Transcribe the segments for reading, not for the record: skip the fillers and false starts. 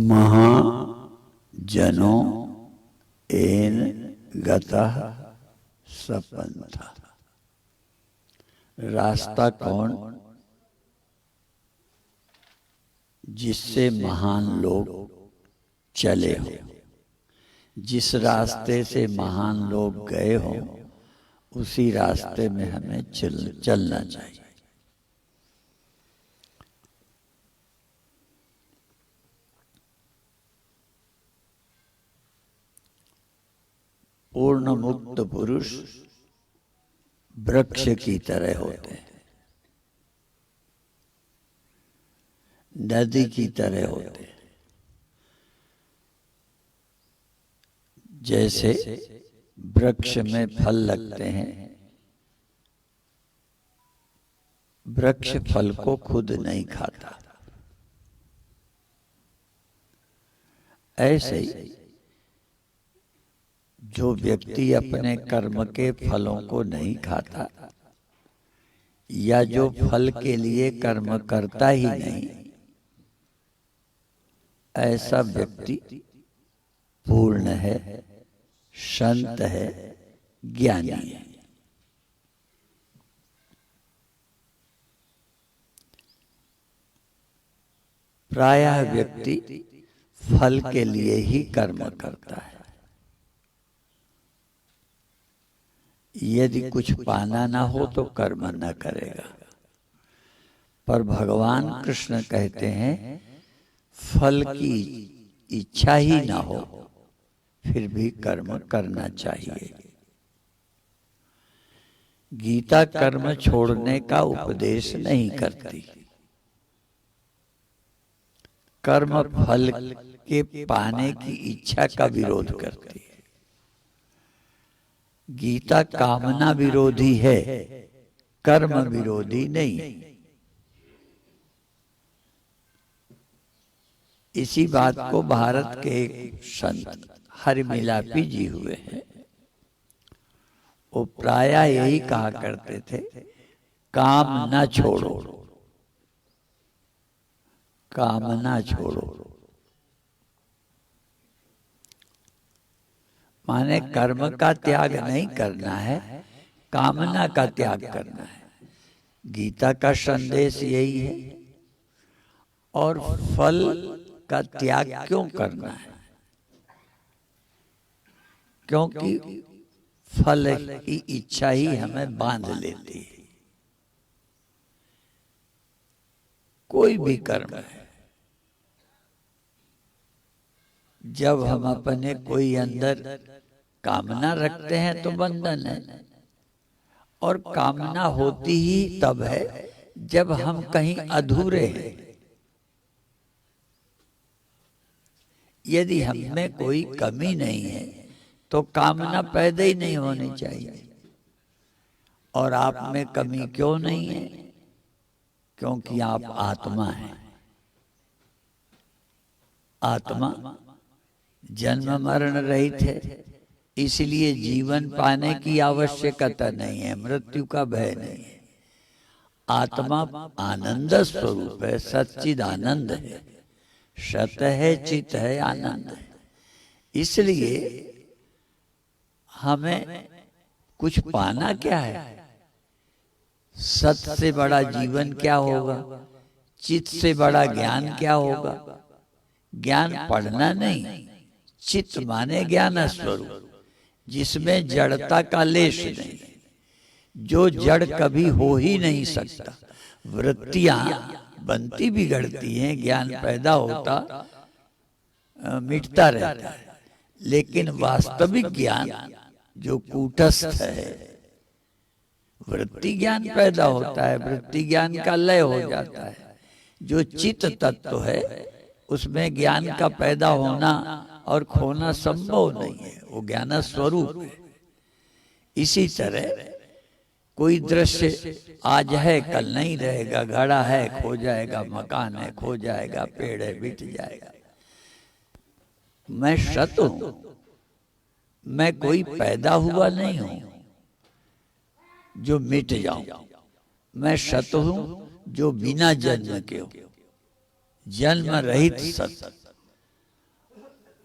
महाजनों एन गतः सपंथा। रास्ता कौन? जिससे महान लोग चले हो, जिस रास्ते से महान लोग गए हो उसी रास्ते में हमें चलना चाहिए। पूर्ण मुक्त पुरुष वृक्ष की तरह होते हैं, नदी की तरह होते हैं। जैसे वृक्ष में फल लगते हैं, वृक्ष फल को खुद नहीं खाता, ऐसे ही जो व्यक्ति अपने कर्म के फलों को नहीं खाता या जो फल के लिए कर्म करता ही नहीं, ऐसा व्यक्ति पूर्ण है, संत है, ज्ञानी है। प्रायः व्यक्ति फल के लिए ही कर्म करता है। यदि कुछ पाना ना हो तो कर्म न करेगा, पर भगवान कृष्ण कहते हैं फल की इच्छा ही ना हो फिर भी कर्म करना चाहिए। गीता कर्म छोड़ने का उपदेश नहीं करती, कर्म फल के पाने की इच्छा का विरोध करती है। गीता कामना विरोधी है, कर्म विरोधी नहीं। इसी बात को भारत के एक संत हरिमिलापी जी हुए हैं, वो प्रायः यही कहा करते थे, काम न छोड़ो, कामना छोड़ो। माने कर्म का त्याग नहीं करना है, कामना का त्याग करना है। गीता का संदेश यही है। और फल का त्याग क्यों करना है? क्योंकि फल की इच्छा ही हमें बांध लेती है। कोई भी कर्म है, जब हम अपने कोई अंदर कामना रखते हैं तो बंधन है, और कामना होती ही तब है जब हम कहीं अधूरे हैं। यदि हम में कोई कमी नहीं है तो कामना पैदा ही नहीं होनी चाहिए। और आप में कमी क्यों नहीं है? क्योंकि आप आत्मा हैं। आत्मा जन्म मरण रहित है, इसलिए जीवन पाने की आवश्यकता नहीं है, मृत्यु का भय नहीं है। आत्मा आनंद स्वरूप है, सच्चिद आनंद है, सत है, चित है, आनंद है। इसलिए हमें कुछ पाना क्या है? सत से बड़ा जीवन क्या होगा? चित से बड़ा ज्ञान क्या होगा? ज्ञान पढ़ना नहीं, चित माने ज्ञान स्वरूप, जिसमें जड़ता का लेश नहीं, जो जड़ कभी हो ही नहीं सकता। वृत्तियां बनती बिगड़ती हैं, ज्ञान पैदा होता मिटता रहता है, लेकिन वास्तविक ज्ञान जो कूटस्थ है, वृत्ति ज्ञान पैदा होता है, वृत्ति ज्ञान का लय हो जाता है। जो चित्त तत्व है उसमें ज्ञान का पैदा होना और खोना संभव नहीं है, वो ज्ञान स्वरूप है। इसी तरह कोई दृश्य आज है कल नहीं रहेगा, घड़ा है खो जाएगा, मकान है खो जाएगा, पेड़ है मिट जाएगा। मैं सत हूं, मैं कोई पैदा हुआ नहीं हूं जो मिट जाऊं। मैं सत हूं जो बिना जन्म के हूं, जन्म रहित सत।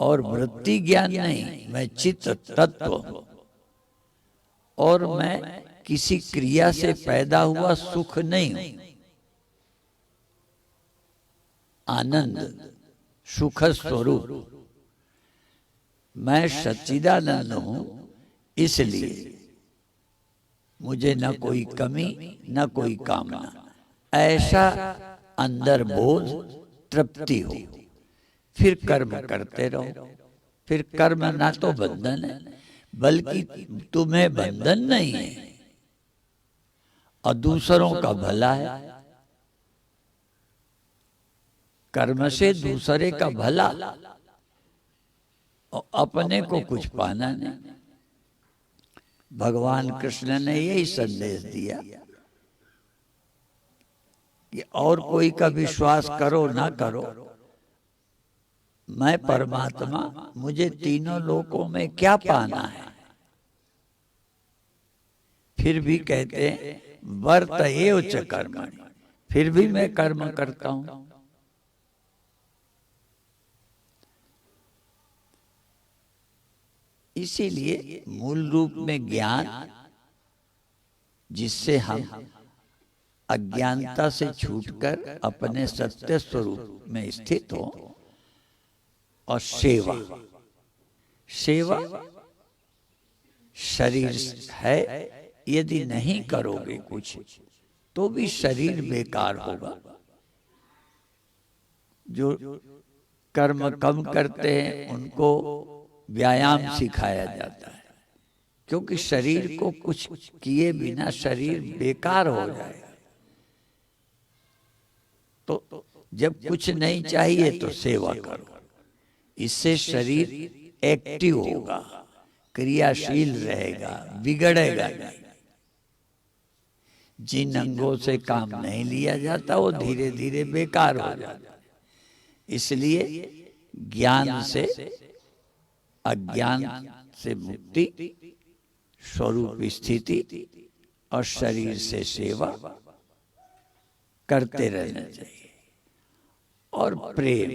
और वृत्ति ज्ञान नहीं, मैं चित्त तत्व हूं। और मैं किसी क्रिया से पैदा हुआ सुख नहीं हूं। आनंद सुख स्वरूप मैं सच्चिदानंद हूं, इसलिए मुझे न कोई कमी न कोई कामना, ऐसा अंदर बोध तृप्ति हो। फिर कर्म करते रहो। फिर कर्म ना तो बंधन है, बल्कि तुम्हें बंधन नहीं है और दूसरों का भला है। कर्म से दूसरे का भला और अपने को कुछ पाना नहीं। भगवान कृष्ण ने यही संदेश दिया कि और कोई का विश्वास करो ना करो, मैं परमात्मा, मुझे तीनों लोकों में क्या पाना है। फिर भी कहते हैं वर्त एव च कर्मणि, फिर भी मैं कर्म करता हूं। इसीलिए मूल रूप में ज्ञान, जिससे हम अज्ञानता से छूटकर अपने सत्य स्वरूप में स्थित हो, और सेवा, सेवा शरीर है, यदि नहीं करोगे कुछ तो भी शरीर बेकार होगा। जो कर्म कम करते हैं उनको व्यायाम सिखाया जाता है, क्योंकि शरीर को कुछ किए बिना शरीर बेकार हो जाएगा। तो जब कुछ नहीं चाहिए तो सेवा करो, इससे शरीर एक्टिव होगा, क्रियाशील रहेगा, बिगड़ेगा नहीं। जिन अंगों से काम नहीं लिया जाता वो धीरे धीरे बेकार हो जाता है। इसलिए ज्ञान से, अज्ञान से मुक्ति, स्वरूप स्थिति और शरीर से सेवा करते रहना चाहिए। और प्रेम,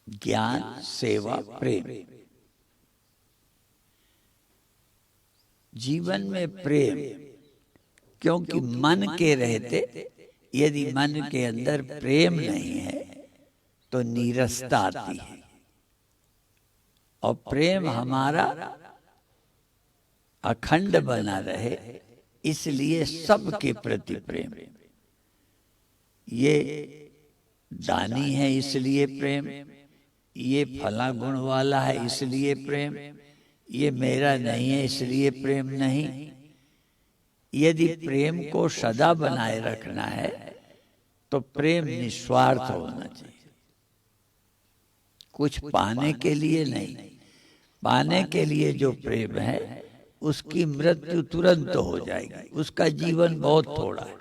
ज्ञान सेवा प्रेम, जीवन में प्रेम, क्योंकि मन के रहते यदि मन के अंदर प्रेम नहीं है तो नीरसता आती है। और प्रेम हमारा अखंड बना रहे, इसलिए सबके प्रति प्रेम। ये दानी है इसलिए प्रेम, ये फला गुण वाला है इसलिए प्रेम, ये मेरा नहीं है इसलिए प्रेम नहीं। यदि प्रेम को सदा बनाए रखना है तो प्रेम निस्वार्थ होना चाहिए, कुछ पाने के लिए नहीं। पाने के लिए जो प्रेम है उसकी मृत्यु तुरंत हो जाएगी, उसका जीवन बहुत थोड़ा है।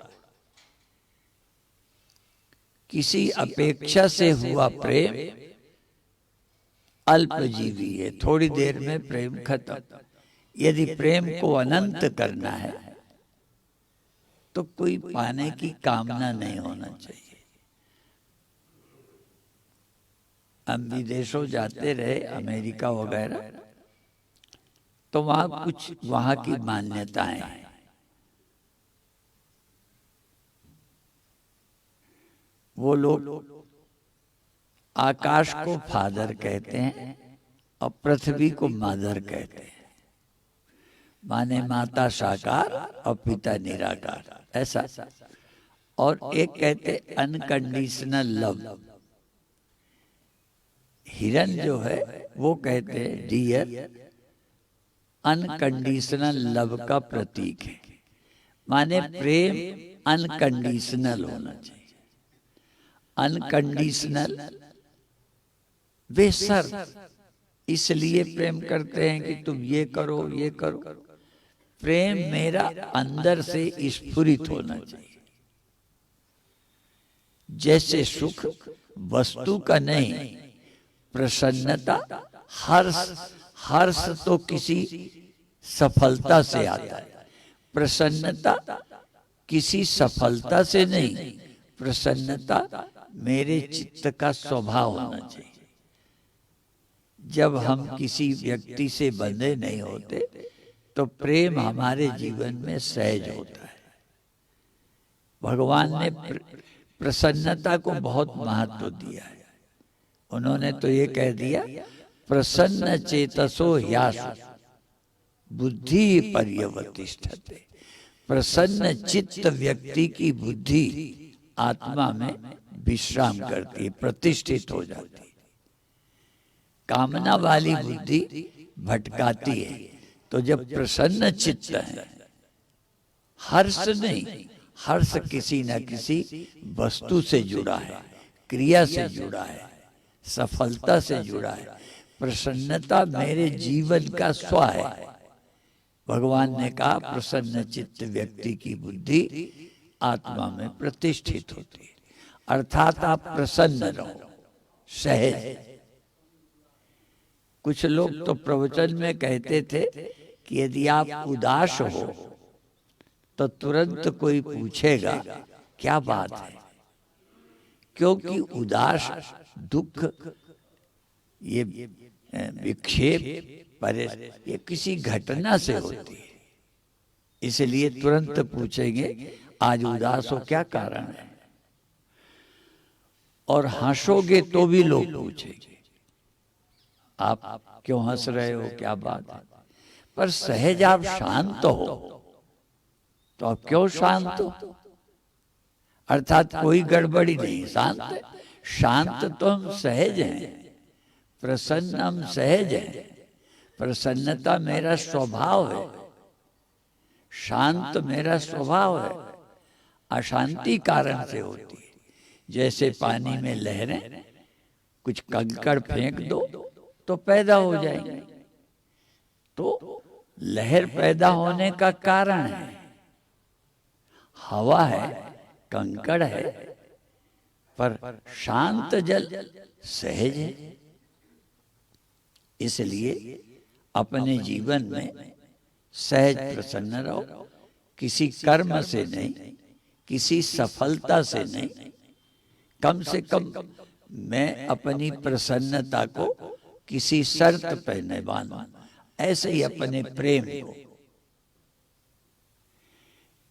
किसी अपेक्षा से हुआ प्रेम अल्पजीवी है, थोड़ी देर में प्रेम खत्म। यदि प्रेम को अनंत करना है तो कोई पाने की कामना नहीं होना चाहिए। हम विदेशों जाते रहे, अमेरिका वगैरह, तो वहां कुछ वहां की मान्यताएं हैं। वो लोग आकाश को फादर कहते हैं और पृथ्वी को मदर कहते हैं, माने माता साकार और पिता निराकार, ऐसा। और एक कहते अनकंडीशनल लव। हिरन जो है वो कहते हैं डियर, अनकंडीशनल लव का प्रतीक है, माने प्रेम अनकंडीशनल होना चाहिए। अनकंडीशनल बेशर्त इसलिए प्रेम करते हैं कि तुम ये करो ये करो। प्रेम मेरा अंदर से स्फुरित होना चाहिए। जैसे सुख वस्तु का नहीं, प्रसन्नता, हर्ष, हर्ष तो किसी सफलता से आता है, प्रसन्नता किसी सफलता से नहीं, प्रसन्नता मेरे चित्त का स्वभाव होना चाहिए। जब हम किसी व्यक्ति से बंधे नहीं होते तो प्रेम हमारे जीवन में सहज होता है। भगवान ने प्रसन्नता को बहुत महत्व दिया है। उन्होंने तो ये कह दिया, प्रसन्न चेतसो ह्यासु बुद्धि पर्यवतिष्ठते। प्रसन्न चित्त व्यक्ति की बुद्धि आत्मा में विश्राम करती है, प्रतिष्ठित हो जाती है। कामना वाली बुद्धि भटकाती है। तो जब प्रसन्न चित्त है, हर्ष नहीं, हर्ष किसी न किसी वस्तु से जुड़ा है, क्रिया से जुड़ा है, सफलता से जुड़ा है। प्रसन्नता मेरे जीवन का स्व है। भगवान ने कहा प्रसन्न चित्त व्यक्ति की बुद्धि आत्मा में प्रतिष्ठित होती है। अर्थात आप प्रसन्न रहो, सहज। कुछ लोग तो प्रवचन में कहते थे कि यदि आप उदास हो तो तुरंत कोई पूछेगा क्या बात है, क्योंकि उदास दुख ये विक्षेप ये किसी घटना से होती है। इसलिए तुरंत पूछेंगे आज उदास हो, क्या कारण है। और हंसोगे तो भी लोग पूछेंगे आप क्यों हंस रहे हो, क्या बात है। पर सहज आप शांत हो तो आप क्यों शांत हो, अर्थात कोई गड़बड़ी नहीं, शांत है। शांत तो हम सहज हैं, प्रसन्न हम सहज हैं। प्रसन्नता मेरा स्वभाव है, शांत मेरा स्वभाव है। अशांति कारण से होती है। जैसे पानी में लहरें, कुछ कंकड़ फेंक दो तो पैदा हो जाएंगे। तो लहर पैदा होने का कारण है हवा है, कंकड़ है, पर शांत जल सहज है। इसलिए अपने जीवन में सहज प्रसन्न रहो, किसी कर्म से नहीं, किसी सफलता से नहीं, कम से कम मैं अपनी प्रसन्नता को किसी शर्त पे न बांधूं। ऐसे ही अपने प्रेम को,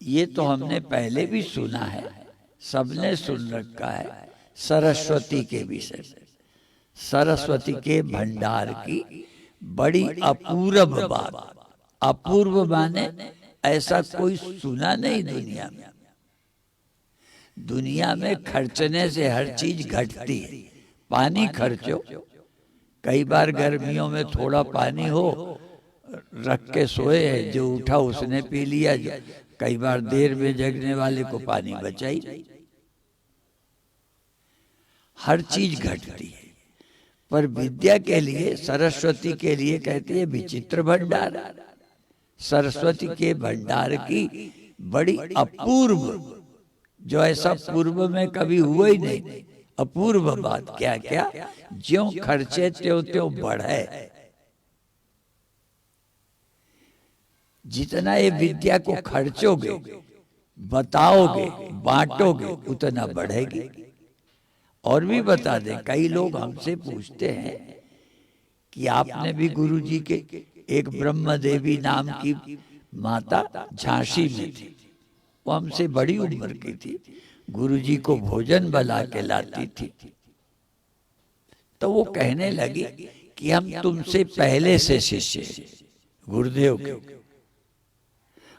ये तो हमने पहले भी सुना है, सबने सुन रखा है सरस्वती के विषय में। सरस्वती के भंडार की बड़ी अपूर्व बात। अपूर्व माने ऐसा कोई सुना नहीं दुनिया में। दुनिया में खर्चने से हर चीज घटती है। पानी खर्चो, कई बार गर्मियों में थोड़ा पानी हो, रख के सोए है, जो उठा उसने पी लिया। जो कई बार देर में जगने वाले को पानी बचा ही नहीं। हर चीज घटती है। पर विद्या के लिए, सरस्वती के लिए कहती है विचित्र भंडार। सरस्वती के भंडार की बड़ी अपूर्व, जो ऐसा पूर्व में कभी हुआ ही नहीं, अपूर्व बात। क्या क्या, ज्यों खर्चे त्यों त्यों बढ़े। जितना ये विद्या को खर्चोगे, बताओगे, बांटोगे, उतना बढ़ेगी। और भी बता दें, कई लोग हमसे पूछते हैं कि आपने भी गुरुजी के, एक ब्रह्म देवी नाम की माता झांसी में थी, वो हमसे बड़ी उम्र की थी, गुरुजी को भोजन बना के लाती थी। तो वो कहने लगी कि हम तुमसे पहले से शिष्य हैं गुरुदेव के,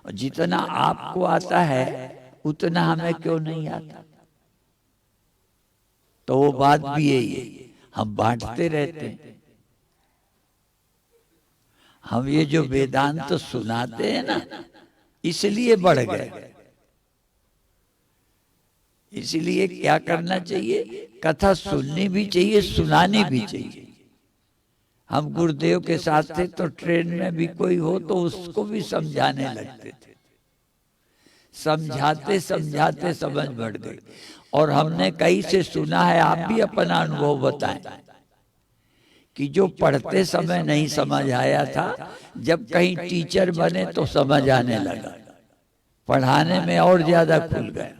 और जितना आपको आता है उतना हमें क्यों नहीं आता। तो वो बात भी यही है, हम बांटते रहते हैं। हम ये जो वेदांत सुनाते हैं ना, इसलिए बढ़ गए। इसलिए क्या करना चाहिए, कथा सुननी भी चाहिए, सुनानी भी चाहिए। हम गुरुदेव के साथ थे तो ट्रेन में भी कोई हो तो उसको भी समझाने लगते थे। समझाते समझाते समझ बढ़ गई। और हमने कई से सुना है, आप भी अपना अनुभव बताएं कि जो पढ़ते समय नहीं समझ आया था, जब कहीं टीचर बने तो समझ आने लगा, पढ़ाने में और ज्यादा खुल गए।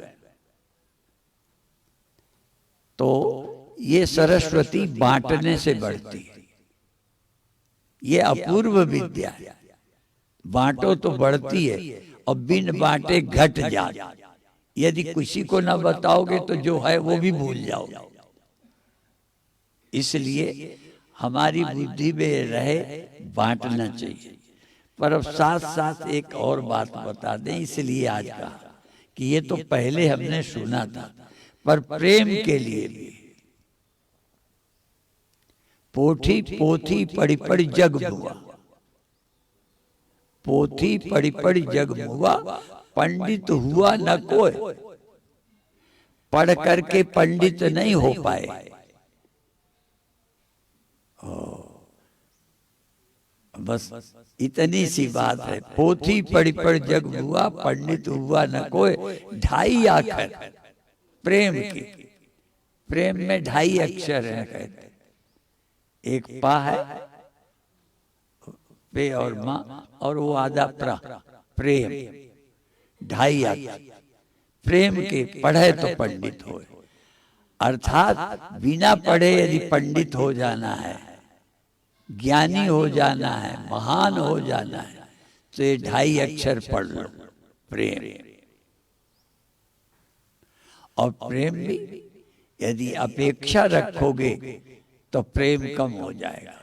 तो ये सरस्वती बांटने से बढ़ती है। ये अपूर्व विद्या है। बांटो तो बढ़ती है और बिन बांटे घट जाए। यदि किसी को ना बताओगे तो जो है वो भी भूल जाओगे। इसलिए हमारी बुद्धि में रहे बांटना चाहिए। पर अब साथ साथ एक और बात बता दें, इसलिए आज कहा कि ये तो पहले हमने सुना था, पर प्रेम के लिए भी पोथी पोथी पढ़ी पढ़ी जग मुआ, पोथी पढ़ी पढ़ी जग मुआ, पंडित हुआ न कोई। पढ़ करके पंडित नहीं हो पाए। बस इतनी सी बात है। पोथी पढ़ी पढ़ी जग मुआ, पंडित हुआ न कोई। ढाई आखर प्रेम की। प्रेम में ढाई अक्षर है कहते। एक पा है, पे और माँ, और वो आधा प्रा, प्रेम। ढाई अक्षर प्रेम के। पढ़े तो पंडित हो, अर्थात बिना पढ़े यदि पंडित हो जाना है, ज्ञानी हो जाना है, महान हो जाना है, तो ये ढाई अक्षर पढ़ लो, प्रेम। और प्रेम भी यदि अपेक्षा रखोगे तो प्रेम कम हो जाएगा।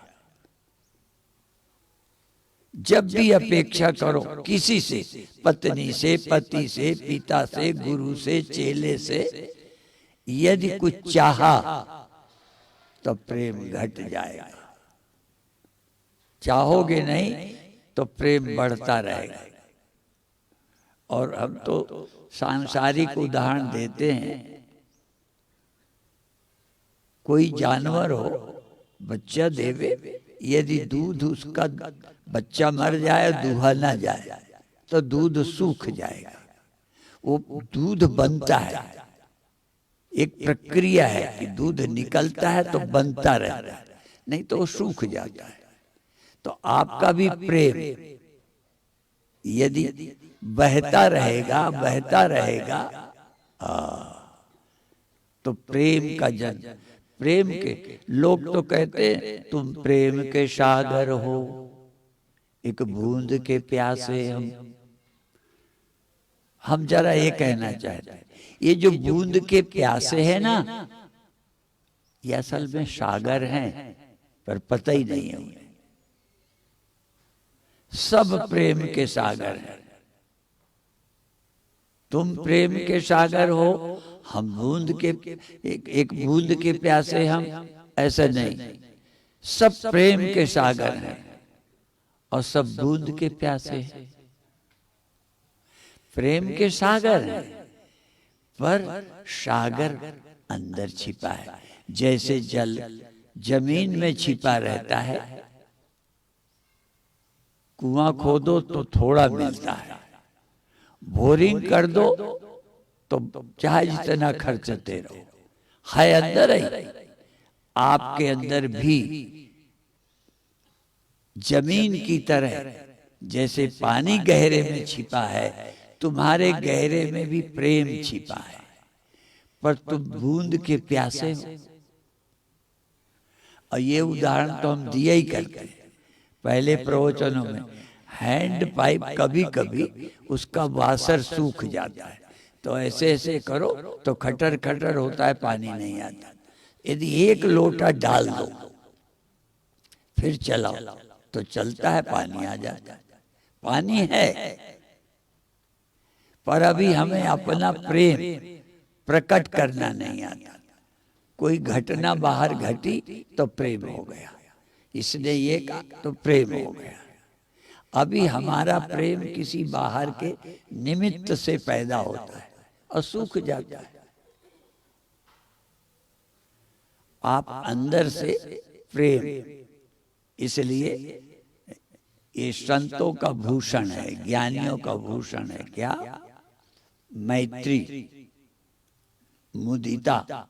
जब भी अपेक्षा करो किसी से, पत्नी से, पति से, पिता से, गुरु से, चेले से, यदि कुछ चाहा तो प्रेम घट जाएगा। चाहोगे नहीं तो प्रेम बढ़ता रहेगा। और हम तो सांसारिक उदाहरण देते हैं। कोई जानवर हो, बच्चा देवे, यदि दूध उसका बच्चा मर जाए, दूहा ना जाए, तो दूध सूख जाएगा। वो दूध बनता है, एक प्रक्रिया है कि दूध निकलता है तो बनता रहता है, नहीं तो वो सूख जाता है। तो आपका भी प्रेम यदि बहता रहेगा, बहता रहेगा, तो प्रेम का जन्म। प्रेम के लोग तो कहते हैं तुम प्रेम के सागर हो, एक बूंद के प्यासे हम जरा ये कहना चाहते हैं, ये जो बूंद के प्यासे हैं ना, ये असल में सागर हैं, पर पता ही नहीं है उन्हें। सब प्रेम के सागर हैं। तुम प्रेम के सागर हो, हम बूंद के, एक बूंद के प्यासे हम, ऐसा नहीं। सब प्रेम के सागर हैं और सब बूंद के प्यासे हैं। प्रेम के सागर हैं, पर सागर अंदर छिपा है। जैसे जल जमीन में छिपा रहता है, कुआं खोदो तो थोड़ा मिलता है, बोरिंग कर दो तो चाहे जितना खर्चते रहो, है अंदर ही। आपके अंदर भी जमीन की तरह जैसे पानी गहरे में छिपा है, तुम्हारे गहरे में भी प्रेम छिपा है, पर तुम बूंद के प्यासे हो। और ये उदाहरण तो हम दिया ही करते हैं पहले प्रवचनों में। हैंड पाइप कभी कभी उसका वासर सूख जाता है, तो ऐसे ऐसे करो तो खटर खटर होता है, पानी नहीं आता। यदि एक लोटा डाल दो फिर चलाओ तो चलता है, पानी आ जाता है। पानी है, पर अभी हमें अपना प्रेम प्रकट करना नहीं आता। कोई घटना बाहर घटी तो प्रेम हो गया, इसने ये कहा तो प्रेम हो गया। अभी हमारा प्रेम किसी बाहर के निमित्त से पैदा होता है और सूख जाता है। आप अंदर से प्रेम, इसलिए ये संतों का भूषण है, ज्ञानियों का भूषण है। क्या? मैत्री, मुदिता,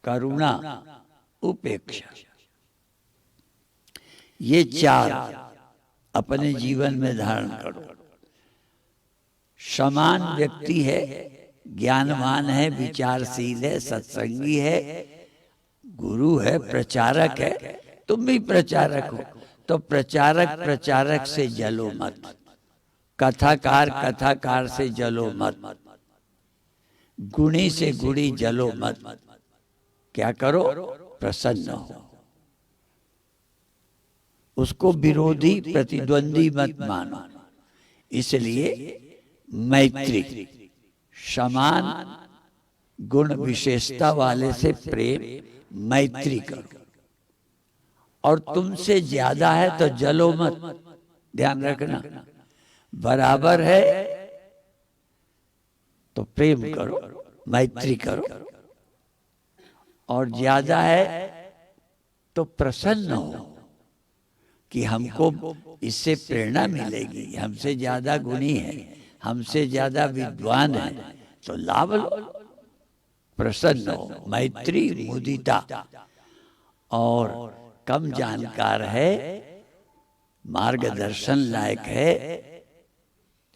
करुणा, उपेक्षा। ये चार अपने जीवन में धारण करो। समान व्यक्ति है ज्ञानवान है, विचारशील है, सत्संगी है, गुरु है, प्रचारक है, तुम भी प्रचारक हो, तो प्रचारक से जलो मत, कथाकार से जलो मत, गुणी से गुणी जलो मत। क्या करो? प्रसन्न हो, उसको विरोधी प्रतिद्वंदी मत मानो। इसलिए मैत्री, समान गुण विशेषता वाले से प्रेम, मैत्री करो। और तुमसे ज्यादा है तो जलो मत, ध्यान रखना। बराबर है तो प्रेम करो, मैत्री करो, और ज्यादा है तो प्रसन्न हो कि हमको इससे प्रेरणा मिलेगी, हमसे ज्यादा गुणी है, हमसे ज्यादा विद्वान है, तो लाभ लो, प्रसन्न हो। मैत्री, मुदिता। और कम जानकार है, मार्गदर्शन लायक है,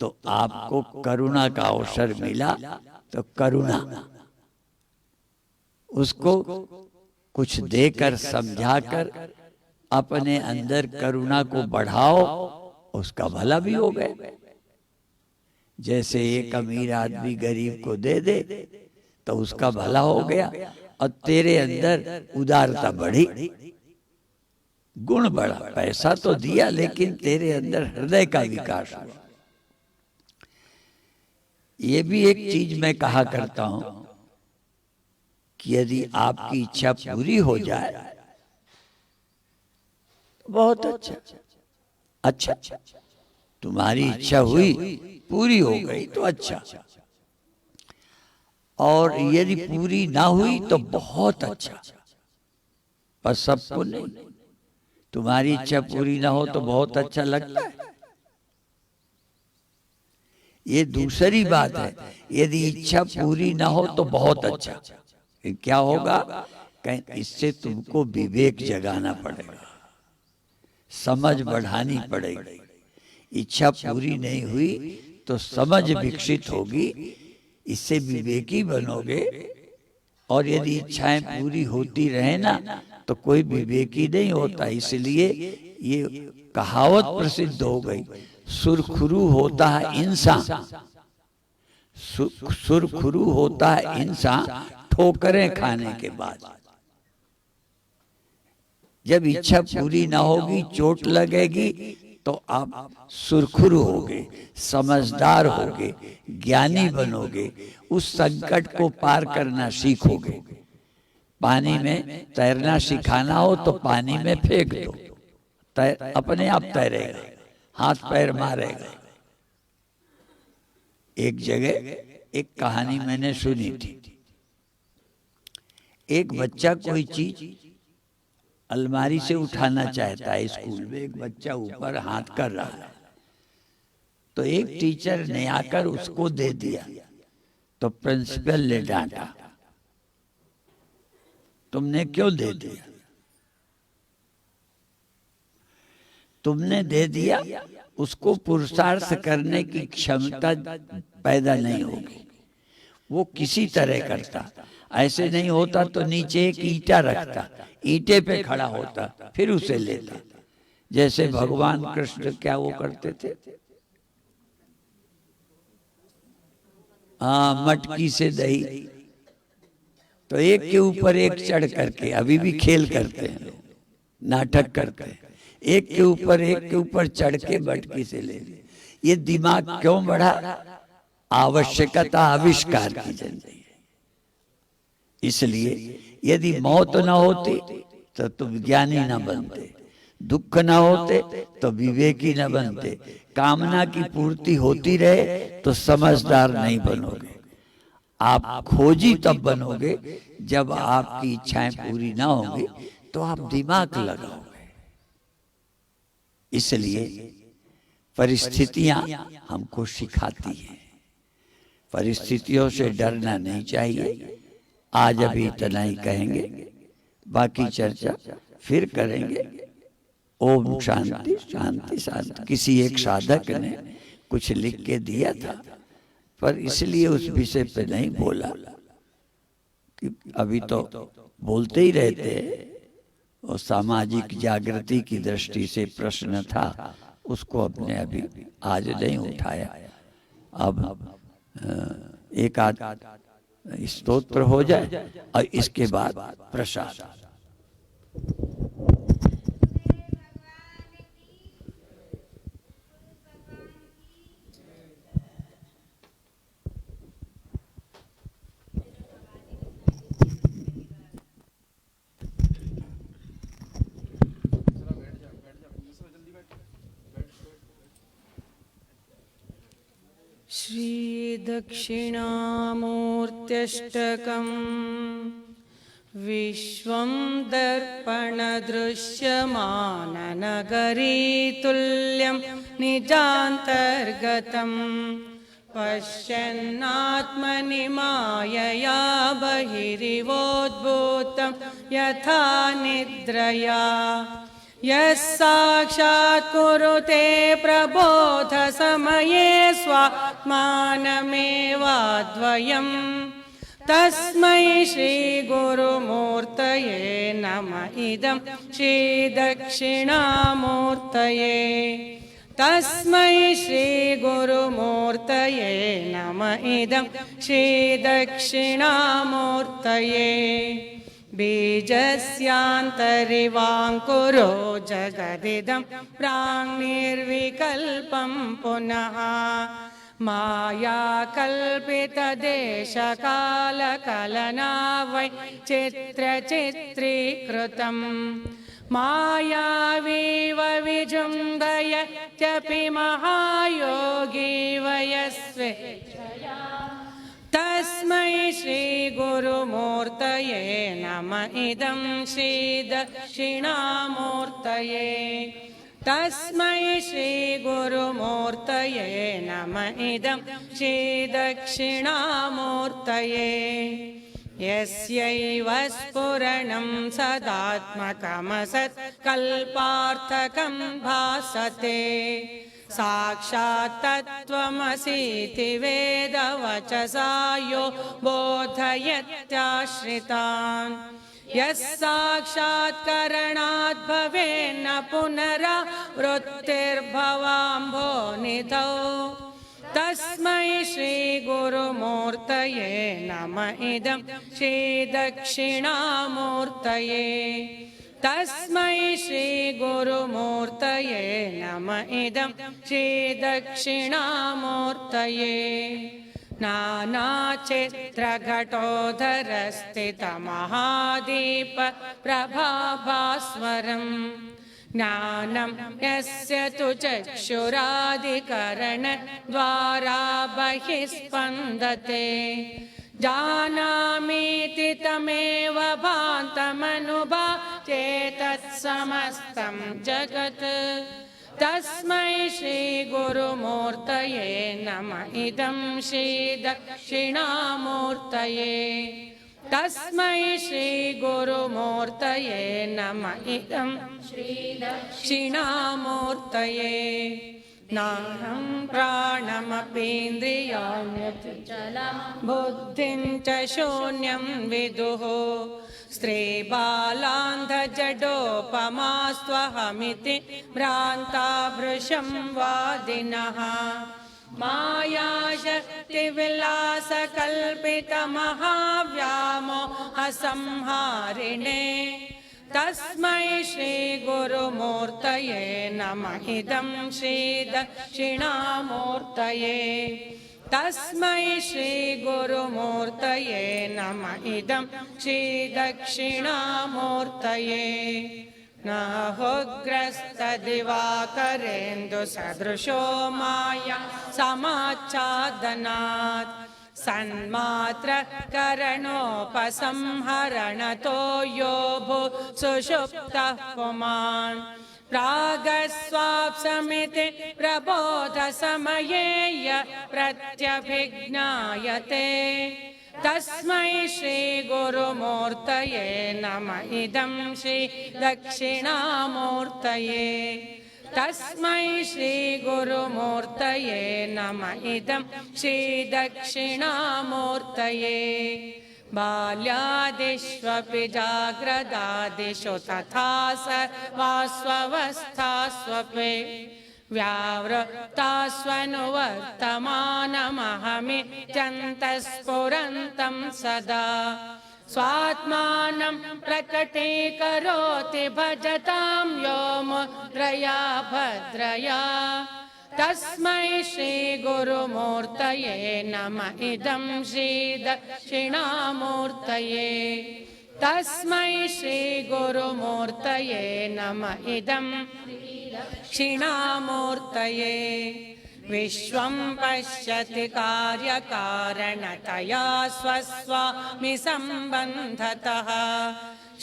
तो आपको करुणा का अवसर मिला तो करुणा, उसको कुछ देकर समझाकर अपने अंदर करुणा को बढ़ाओ, उसका भला भी हो गया। जैसे एक अमीर आदमी गरीब को दे दे तो उसका भला हो गया, और तेरे अंदर उदारता बढ़ी, गुण बढ़ा। पैसा तो दिया लेकिन तेरे अंदर हृदय का विकास हुआ। ये भी एक चीज मैं कहा करता हूं कि यदि आपकी इच्छा पूरी हो जाए तो बहुत अच्छा, तुम्हारी इच्छा हुई, पूरी हो गई तो अच्छा, और यदि पूरी ना हुई तो बहुत अच्छा, पर सबको नहीं। तुम्हारी इच्छा पूरी ना हो तो बहुत अच्छा लगता है, ये दूसरी बात है। यदि इच्छा पूरी ना हो तो बहुत अच्छा, फिर क्या होगा? कहीं इससे तुमको विवेक जगाना पड़ेगा, समझ बढ़ानी पड़ेगी। इच्छा पूरी नहीं हुई तो समझ विकसित होगी, इससे विवेकी बनोगे। और यदि इच्छाएं पूरी होती रहे ना तो कोई विवेकी नहीं होता। इसलिए ये कहावत प्रसिद्ध हो गई, सुरखुरू होता है इंसान, सुरखुरू होता है इंसान ठोकरें खाने के बाद। जब इच्छा पूरी ना होगी, चोट लगेगी, तो आप सुरखुरू होगे, समझदार होगे, ज्ञानी बनोगे, उस संकट को पार करना सीखोगे। पानी में तैरना सिखाना हो तो पानी में फेंक दो, अपने आप तैरेगा, हाथ पैर मारेगा। एक जगह एक कहानी मैंने सुनी थी। एक बच्चा कोई चीज अलमारी से उठाना चाहता है, स्कूल में एक बच्चा ऊपर हाथ कर रहा है, तो एक टीचर ने आकर उसको दे दिया, तो प्रिंसिपल ने डांटा, तुमने क्यों दे दिया? तुमने दे दिया, उसको पुरुषार्थ करने की क्षमता पैदा नहीं होगी, वो किसी तरह करता। ऐसे नहीं होता तो नीचे एक ईंटा रखता, ईंटे पे खड़ा होता, फिर उसे लेता। जैसे भगवान कृष्ण क्या वो करते थे, हाँ, मटकी से दही, तो एक के ऊपर एक चढ़ करके, अभी भी खेल करते हैं, नाटक करते हैं, एक के ऊपर चढ़ के मटकी से ले। ये दिमाग क्यों बढ़ा? आवश्यकता आविष्कार की जाती है। इसलिए यदि मौत न होती तो तुम ज्ञानी न बनते, दुख न होते तो विवेकी न बनते, कामना की पूर्ति होती रहे तो समझदार नहीं बनोगे। आप खोजी तब बनोगे जब आपकी इच्छाएं पूरी ना होंगी, तो आप दिमाग लगाओगे। इसलिए परिस्थितियां हमको सिखाती हैं, परिस्थितियों से डरना नहीं चाहिए। आज अभी इतना ही कहेंगे, बाकी चर्चा फिर करेंगे। ओम शांति शांति शांति। किसी एक साधक ने कुछ लिख के दिया था, पर इसलिए उस विषय पे नहीं बोला कि अभी तो बोलते ही रहते हैं। और सामाजिक जागृति की दृष्टि से प्रश्न था, उसको अपने अभी आज नहीं उठाया। अब एक आध स्तोत्र हो जाए और इसके बाद प्रसाद। श्रीदक्षिणामूर्त्यष्टकम् विश्वं दर्पणदृश्यमाननगरीतुल्यं निजान्तर्गतम् पश्यन्नात्मनि मायया बहिरिवोद्भूतं यथा निद्रया। यः साक्षात् कुरुते प्रबोधसमये स्वात्मानमेवाद्वयम् तस्मै श्रीगुरुमूर्तये नम इदं श्रीदक्षिणामूर्तये। तस्मै श्रीगुरुमूर्तये नम इदं श्रीदक्षिणामूर्तये। बीजस्यान्तरिवाङ्कुरो जगदिदं प्राङ्निर्विकल्पं पुनः मायाकल्पितदेशकालकलना वै चित्रचित्रीकृतम् मायावीव विजृम्भयत्यपि महायोगी वयस्वेच्छया। तस्मै श्रीगुरुमूर्तये नम इदं श्रीदक्षिणामूर्तये। तस्मै श्रीगुरुमूर्तये नम इदं श्रीदक्षिणामूर्तये। यस्यैव स्फुरणं सदात्मकमसत्कल्पार्थकं भासते साक्षात् तत्त्वमसीति वेदवचसा यो बोधयत्याश्रितान्। यः साक्षात्करणात् भवेन्न पुनरावृत्तिर्भवाम्भोनिधौ तस्मै श्रीगुरुमूर्तये नम इदं श्रीदक्षिणामूर्तये। तस्मै श्रीगुरुमूर्तये नम इदं श्रीदक्षिणामूर्तये। नानाचित्रघटोधरस्थितमहादीपप्रभाभास्वरम् ज्ञानं यस्य तु चक्षुरादिकरणद्वारा बहिः स्पन्दते जानामीति तमेव भान्तमनुभाते तत्समस्तं जगत्। तस्मै श्रीगुरुमूर्तये नम इदं श्रीदक्षिणामूर्तये। तस्मै श्रीगुरुमूर्तये नम इदं श्रीदक्षिणामूर्तये। नाहं प्राणमपीन्द्रियाण्यचलं बुद्धिं च शून्यं विदुः स्त्रीबालान्धजडोपमास्त्वहमिति भ्रान्ता भृशं वादिनः मायाशक्तिविलासकल्पितमहाव्यामोहसंहारिणे। तस्मै श्रीगुरुमूर्तये नम इदं श्रीदक्षिणामूर्तये। तस्मै श्रीगुरुमूर्तये नम इदं श्रीदक्षिणामूर्तये। नाहोग्रस्तदिवाकरेन्दुसदृशो माया समाच्छादनात् सन्मात्रकरणोपसंहरणतो यो सुषुप्तः पुमान् प्रागस्वाप्समिति प्रबोधसमये य प्रत्यभिज्ञायते तस्मै श्रीगुरुमूर्तये नम इदं श्रीदक्षिणामूर्तये। तस्मै श्री गुरुमूर्तये नमः इदं श्री दक्षिणामूर्तये बाल्यादिष्वपि जाग्रदादिषु तथा सर्वास्वस्थास्वपि व्यावृत्तास्वनुवर्तमानमहमित्यन्तःस्फुरन्तं सदा स्वात्मानं प्रकटीकरोति भजतां यो मुद्रया भद्रया तस्मै श्री गुरुमूर्तये नमः इदं श्री दक्षिणामूर्तये तस्मै श्री गुरुमूर्तये नमः इदं दक्षिणामूर्तये विश्वं पश्यति कार्यकारणतया स्वस्वामि सम्बन्धतः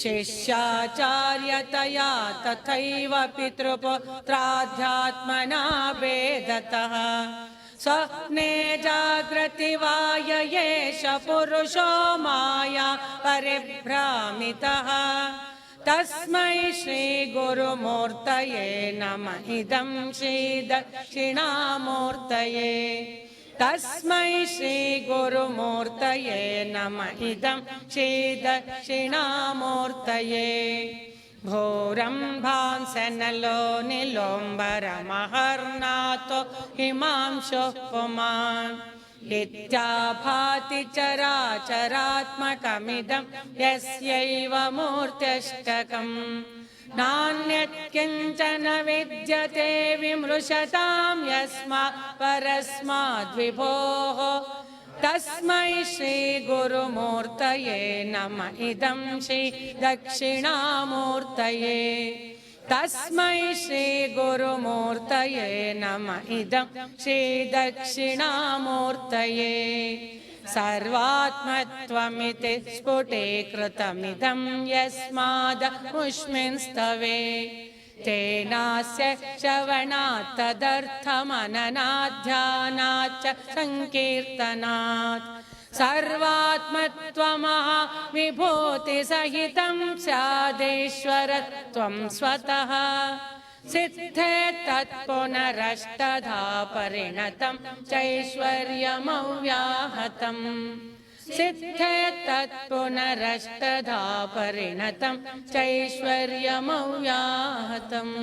शिष्याचार्यतया तथैव पितृपुत्राध्यात्मना भेदतः स्वप्ने जागृति वा य एष पुरुषो माया परिभ्रामितः तस्मै श्री गुरुमूर्तये नमः इदं श्री दक्षिणामूर्तये तस्मै श्री गुरुमूर्तये नमः इदं श्री दक्षिणामूर्तये घोरं भांसनलो नीलोम्बरमहर्नाथो हिमांशुः पुमान् इत्याभाति चराचरात्मकमिदं यस्यैव मूर्त्यष्टकम् नान्यत् किञ्चन विद्यते विमृशतां यस्मात् परस्माद् विभोः तस्मै श्री गुरुमूर्तये नमः इदं श्री दक्षिणामूर्तये तस्मै श्री गुरुमूर्तये नमः इदं श्री दक्षिणामूर्तये सर्वात्मत्वमिति स्फुटीकृतमिदं यस्मादमुष्मिंस्तवे तेनास्य श्रवणात् तदर्थमननात् ध्यानात् च सङ्कीर्तनात् सर्वात्मत्वमहाविभूतिसहितं स्यादेश्वरत्वं स्वतः सिद्धे तत्पुनरष्टधा परिणतं चैश्वर्यमव्याहतम् सिद्धे तत्पुनरष्टधा परिणतं चैश्वर्यमव्याहतम्।